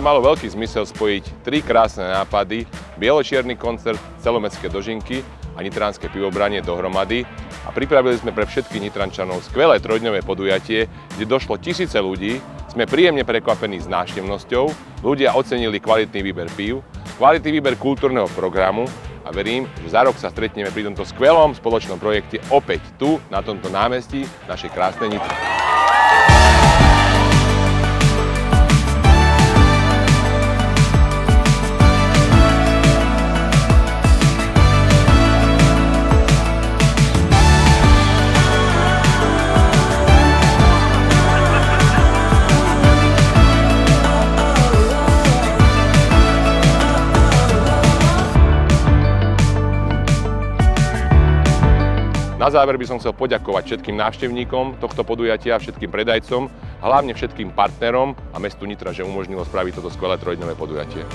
malo veľký zmysel spojiť tri krásne nápady, bieločierny koncert, celomestské dožinky a nitranské pivobranie dohromady a pripravili sme pre všetkých Nitrančanov skvelé trojdňové podujatie, kde došlo tisíce ľudí. Sme príjemne prekvapení s návštevnosťou, ľudia ocenili kvalitný výber pív, kvalitný výber kultúrneho programu a verím, že za rok sa stretneme pri tomto skvelom spoločnom projekte opäť tu, na tomto námestí našej krásnej Nitry. Na záver by som chcel poďakovať všetkým návštevníkom tohto podujatia, všetkým predajcom, hlavne všetkým partnerom a mestu Nitra, že umožnilo spraviť toto skvelé trojdňové podujatie.